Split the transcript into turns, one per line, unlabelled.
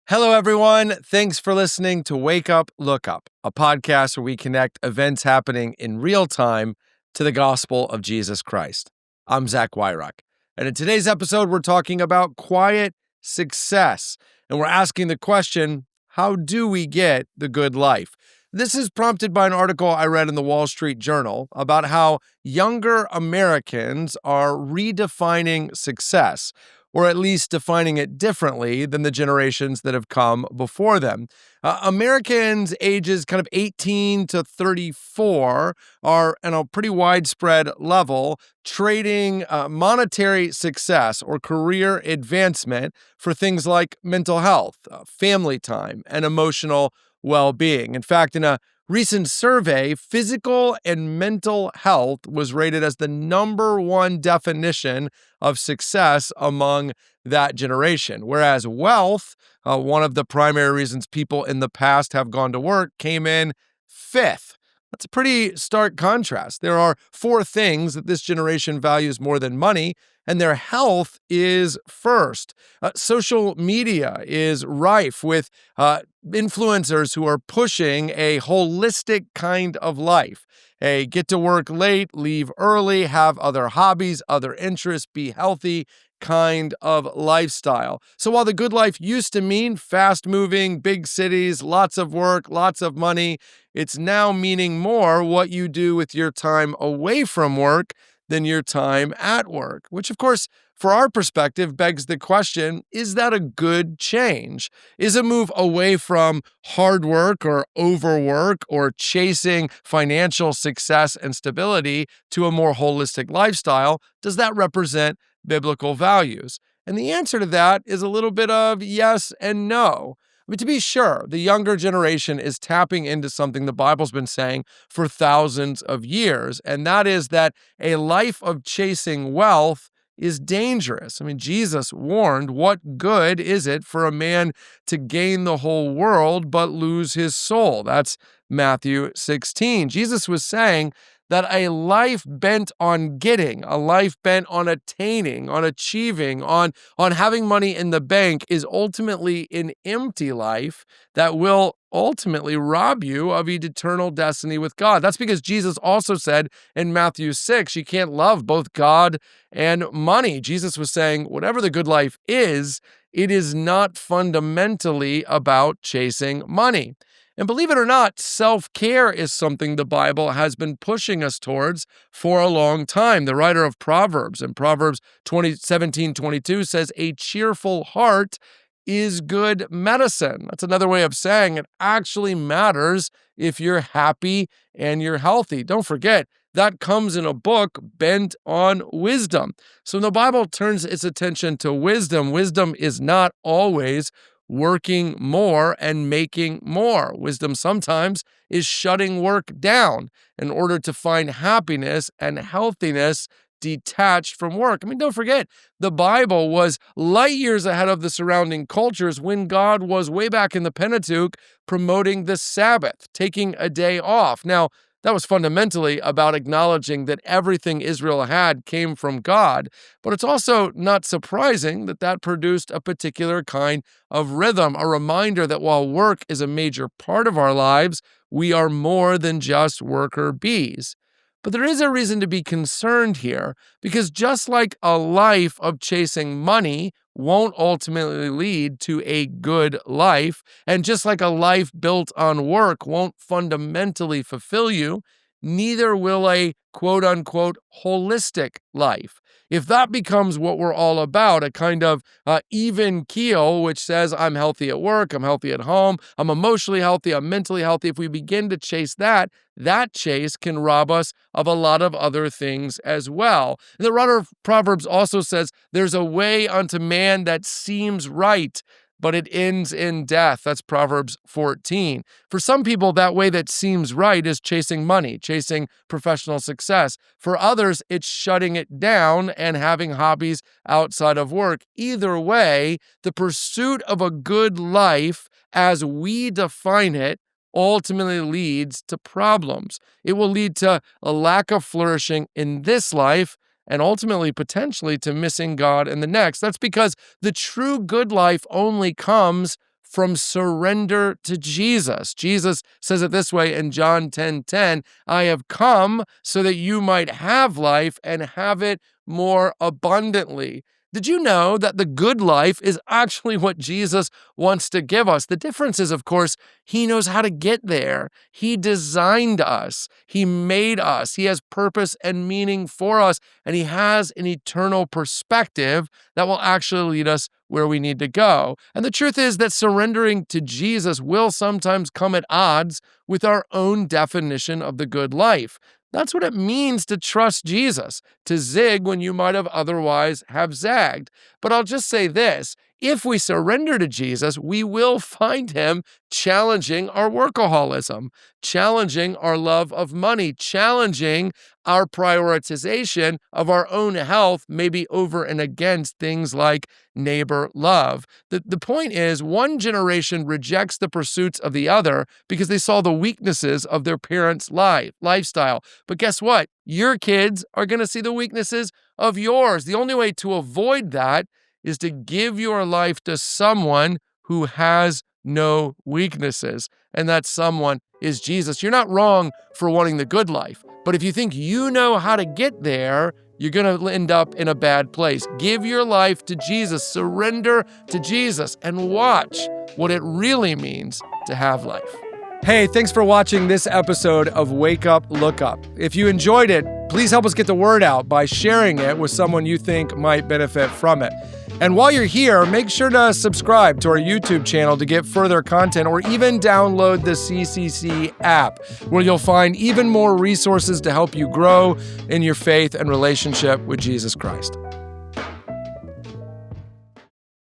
Hello, everyone. Thanks for listening to Wake Up, Look Up, a podcast where we connect events happening in real time to the gospel of Jesus Christ. I'm Zach Wyrock, and in today's episode, we're talking about quiet success, and we're asking the question, how do we get the good life? This is prompted by an article I read in the Wall Street Journal about how younger Americans are redefining success, or at least defining it differently than the generations that have come before them. Americans ages kind of 18 to 34 are, on a pretty widespread level, trading monetary success or career advancement for things like mental health, family time, and emotional well-being. In fact, in a recent survey, physical and mental health was rated as the number one definition of success among that generation, whereas wealth, one of the primary reasons people in the past have gone to work, came in fifth. That's a pretty stark contrast. There are four things that this generation values more than money, and their health is first. Social media is rife with influencers who are pushing a holistic kind of life. A get to work late, leave early, have other hobbies, other interests, be healthy kind of lifestyle. So while the good life used to mean fast-moving, big cities, lots of work, lots of money, it's now meaning more what you do with your time away from work than your time at work, which of course, for our perspective, begs the question, is that a good change? Is a move away from hard work or overwork or chasing financial success and stability to a more holistic lifestyle, does that represent biblical values? And the answer to that is a little bit of yes and no. I mean, to be sure, the younger generation is tapping into something the Bible's been saying for thousands of years, and that is that a life of chasing wealth is dangerous. I mean, Jesus warned, what good is it for a man to gain the whole world but lose his soul? That's Matthew 16. Jesus was saying that a life bent on getting, a life bent on attaining, on achieving, on having money in the bank is ultimately an empty life that will ultimately rob you of eternal destiny with God. That's because Jesus also said in Matthew 6, you can't love both God and money. Jesus was saying, whatever the good life is, it is not fundamentally about chasing money. And believe it or not, self-care is something the Bible has been pushing us towards for a long time. The writer of Proverbs in Proverbs 17:22 says, a cheerful heart is good medicine. That's another way of saying it actually matters if you're happy and you're healthy. Don't forget, that comes in a book bent on wisdom. So when the Bible turns its attention to wisdom, wisdom is not always working more and making more. Wisdom sometimes is shutting work down in order to find happiness and healthiness detached from work. I mean, don't forget, the Bible was light years ahead of the surrounding cultures when God was way back in the Pentateuch promoting the Sabbath, taking a day off. Now, that was fundamentally about acknowledging that everything Israel had came from God, but it's also not surprising that that produced a particular kind of rhythm, a reminder that while work is a major part of our lives, we are more than just worker bees. But there is a reason to be concerned here, because just like a life of chasing money won't ultimately lead to a good life, and just like a life built on work won't fundamentally fulfill you, neither will a quote-unquote holistic life. If that becomes what we're all about, a kind of even keel, which says I'm healthy at work, I'm healthy at home, I'm emotionally healthy, I'm mentally healthy, if we begin to chase that, that chase can rob us of a lot of other things as well. And the writer of Proverbs also says, there's a way unto man that seems right, but it ends in death. That's Proverbs 14. For some people, that way that seems right is chasing money, chasing professional success. For others, it's shutting it down and having hobbies outside of work. Either way, the pursuit of a good life, as we define it, ultimately leads to problems. It will lead to a lack of flourishing in this life and ultimately potentially to missing God in the next. That's because the true good life only comes from surrender to Jesus. Jesus says it this way in John 10:10, I have come so that you might have life and have it more abundantly. Did you know that the good life is actually what Jesus wants to give us? The difference is, of course, he knows how to get there. He designed us. He made us. He has purpose and meaning for us, and he has an eternal perspective that will actually lead us where we need to go. And the truth is that surrendering to Jesus will sometimes come at odds with our own definition of the good life. That's what it means to trust Jesus, to zig when you might have otherwise have zagged. But I'll just say this, if we surrender to Jesus, we will find him challenging our workaholism, challenging our love of money, challenging our prioritization of our own health, maybe over and against things like neighbor love. The point is, one generation rejects the pursuits of the other because they saw the weaknesses of their parents' lifestyle. But guess what? Your kids are going to see the weaknesses of yours. The only way to avoid that is to give your life to someone who has no weaknesses. And that someone is Jesus. You're not wrong for wanting the good life. But if you think you know how to get there, you're going to end up in a bad place. Give your life to Jesus. Surrender to Jesus and watch what it really means to have life. Hey, thanks for watching this episode of Wake Up, Look Up. If you enjoyed it, please help us get the word out by sharing it with someone you think might benefit from it. And while you're here, make sure to subscribe to our YouTube channel to get further content, or even download the CCC app, where you'll find even more resources to help you grow in your faith and relationship with Jesus Christ.